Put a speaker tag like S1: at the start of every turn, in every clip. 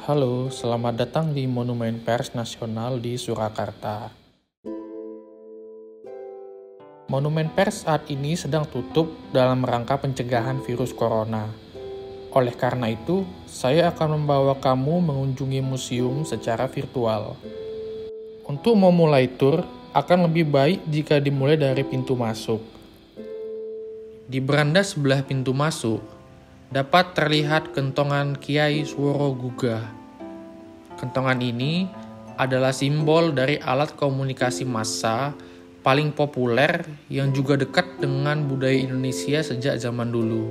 S1: Halo, selamat datang di Monumen Pers Nasional di Surakarta. Monumen Pers saat ini sedang tutup dalam rangka pencegahan virus corona. Oleh karena itu, saya akan membawa kamu mengunjungi museum secara virtual. Untuk memulai tur, akan lebih baik jika dimulai dari pintu masuk. Di beranda sebelah pintu masuk, dapat terlihat kentongan Kiai Sworo Gugah. Kentongan ini adalah simbol dari alat komunikasi massa paling populer yang juga dekat dengan budaya Indonesia sejak zaman dulu.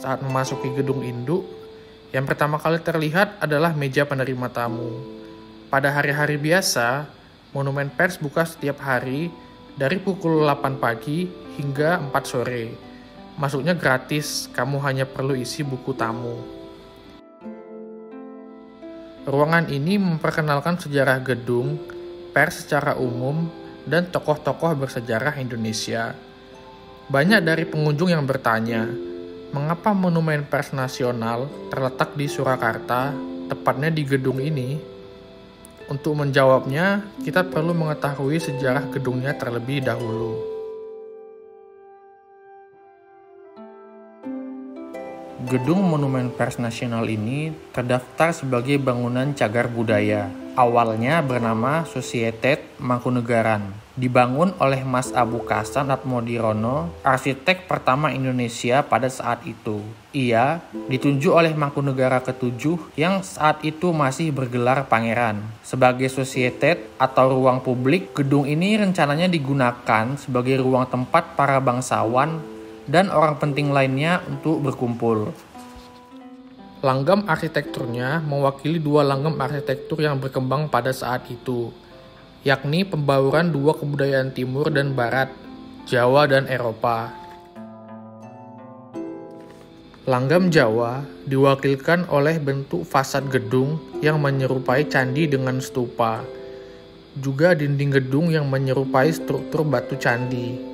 S1: Saat memasuki gedung induk, yang pertama kali terlihat adalah meja penerima tamu. Pada hari-hari biasa, Monumen Pers buka setiap hari dari pukul 8 pagi hingga 4 sore. Masuknya gratis, kamu hanya perlu isi buku tamu. Ruangan ini memperkenalkan sejarah gedung, pers secara umum, dan tokoh-tokoh bersejarah Indonesia. Banyak dari pengunjung yang bertanya, mengapa Monumen Pers Nasional terletak di Surakarta, tepatnya di gedung ini? Untuk menjawabnya, kita perlu mengetahui sejarah gedungnya terlebih dahulu. Gedung Monumen Pers Nasional ini terdaftar sebagai bangunan cagar budaya. Awalnya bernama Societet Mangkunegaran. Dibangun oleh Mas Abu Kasan Atmodirono, arsitek pertama Indonesia pada saat itu. Ia ditunjuk oleh Mangkunegara ke-7 yang saat itu masih bergelar pangeran. Sebagai Societet atau ruang publik, gedung ini rencananya digunakan sebagai ruang tempat para bangsawan dan orang penting lainnya untuk berkumpul. Langgam arsitekturnya mewakili dua langgam arsitektur yang berkembang pada saat itu, yakni pembauran dua kebudayaan timur dan barat, Jawa dan Eropa. Langgam Jawa diwakilkan oleh bentuk fasad gedung yang menyerupai candi dengan stupa, juga dinding gedung yang menyerupai struktur batu candi.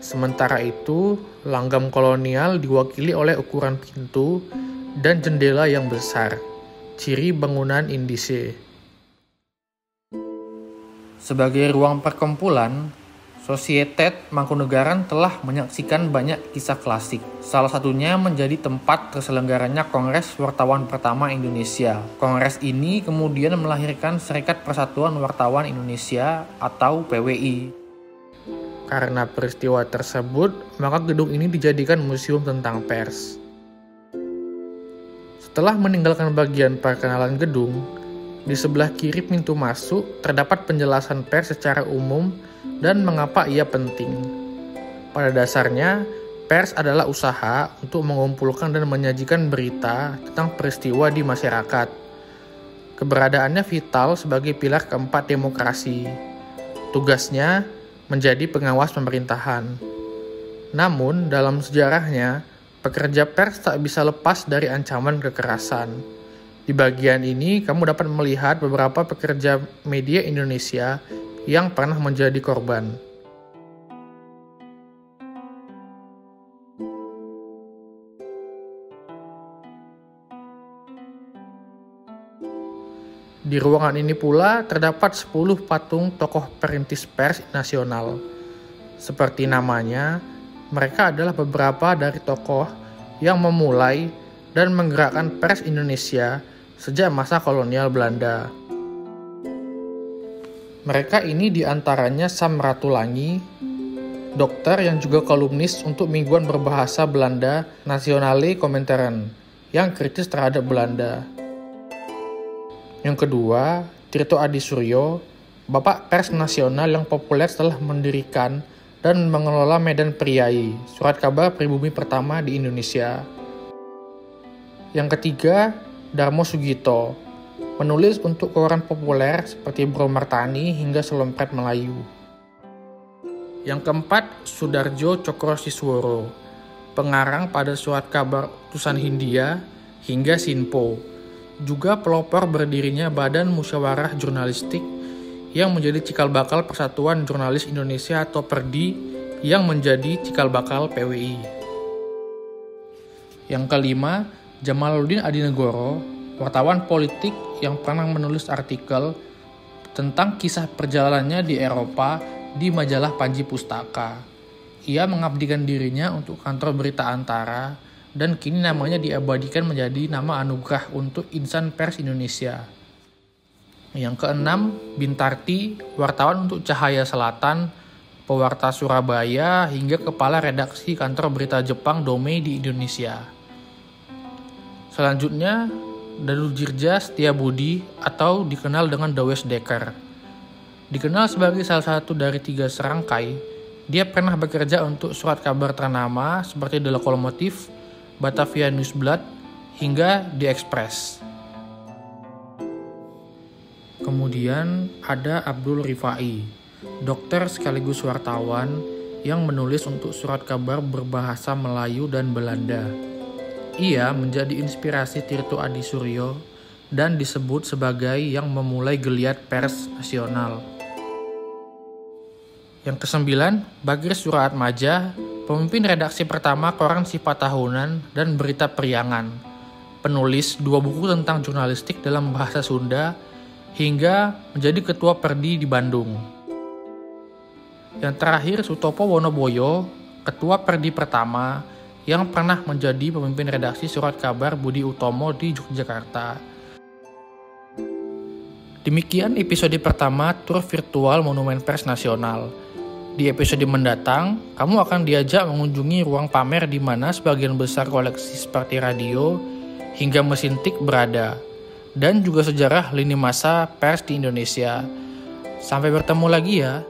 S1: Sementara itu, langgam kolonial diwakili oleh ukuran pintu dan jendela yang besar, ciri bangunan Indise. Sebagai ruang perkumpulan, Societet Mangkunegaran telah menyaksikan banyak kisah klasik. Salah satunya menjadi tempat terselenggaranya Kongres Wartawan Pertama Indonesia. Kongres ini kemudian melahirkan Serikat Persatuan Wartawan Indonesia atau PWI. Karena peristiwa tersebut, maka gedung ini dijadikan museum tentang pers. Setelah meninggalkan bagian perkenalan gedung, di sebelah kiri pintu masuk terdapat penjelasan pers secara umum dan mengapa ia penting. Pada dasarnya, pers adalah usaha untuk mengumpulkan dan menyajikan berita tentang peristiwa di masyarakat. Keberadaannya vital sebagai pilar keempat demokrasi. Tugasnya menjadi pengawas pemerintahan. Namun, dalam sejarahnya, pekerja pers tak bisa lepas dari ancaman kekerasan. Di bagian ini, kamu dapat melihat beberapa pekerja media Indonesia yang pernah menjadi korban. Di ruangan ini pula terdapat 10 patung tokoh perintis pers nasional. Seperti namanya, mereka adalah beberapa dari tokoh yang memulai dan menggerakkan pers Indonesia sejak masa kolonial Belanda. Mereka ini diantaranya Sam Ratulangi, dokter yang juga kolumnis untuk mingguan berbahasa Belanda Nationale Commentaren yang kritis terhadap Belanda. Yang kedua, Tirto Adi Suryo, bapak pers nasional yang populer setelah mendirikan dan mengelola Medan Priai, surat kabar pribumi pertama di Indonesia. Yang ketiga, Darmo Sugito, penulis untuk koran populer seperti Bro Martani hingga Selompret Melayu. Yang keempat, Sudarjo Cokrosisworo, pengarang pada surat kabar utusan Hindia hingga Sinpo. Juga pelopor berdirinya Badan Musyawarah Jurnalistik yang menjadi cikal bakal Persatuan Jurnalis Indonesia atau PERDI yang menjadi cikal bakal PWI. Yang kelima, Jamaluddin Adinegoro, wartawan politik yang pernah menulis artikel tentang kisah perjalanannya di Eropa di majalah Panji Pustaka. Ia mengabdikan dirinya untuk kantor berita Antara dan kini namanya diabadikan menjadi nama anugerah untuk insan pers Indonesia. Yang keenam, Bintarti, wartawan untuk Cahaya Selatan, pewarta Surabaya hingga kepala redaksi kantor berita Jepang Domei di Indonesia. Selanjutnya, Danujirja Setiabudi atau dikenal dengan Dawes Dekker. Dikenal sebagai salah satu dari 3 serangkai, dia pernah bekerja untuk surat kabar ternama seperti The Lokomotif, Batavia Newsblad, hingga The Express. Kemudian ada Abdul Rifai, dokter sekaligus wartawan yang menulis untuk surat kabar berbahasa Melayu dan Belanda. Ia menjadi inspirasi Tirto Adisuryo dan disebut sebagai yang memulai geliat pers nasional. Yang kesembilan, Bagir Suratmadja, pemimpin redaksi pertama koran Sifat Tahunan dan Berita Priangan, penulis 2 buku tentang jurnalistik dalam bahasa Sunda, hingga menjadi ketua Perdi di Bandung. Yang terakhir, Sutopo Wonoboyo, ketua Perdi pertama, yang pernah menjadi pemimpin redaksi surat kabar Budi Utomo di Yogyakarta. Demikian episode pertama tur virtual Monumen Pers Nasional. Di episode mendatang, kamu akan diajak mengunjungi ruang pamer di mana sebagian besar koleksi seperti radio hingga mesin tik berada, dan juga sejarah lini masa pers di Indonesia. Sampai bertemu lagi ya.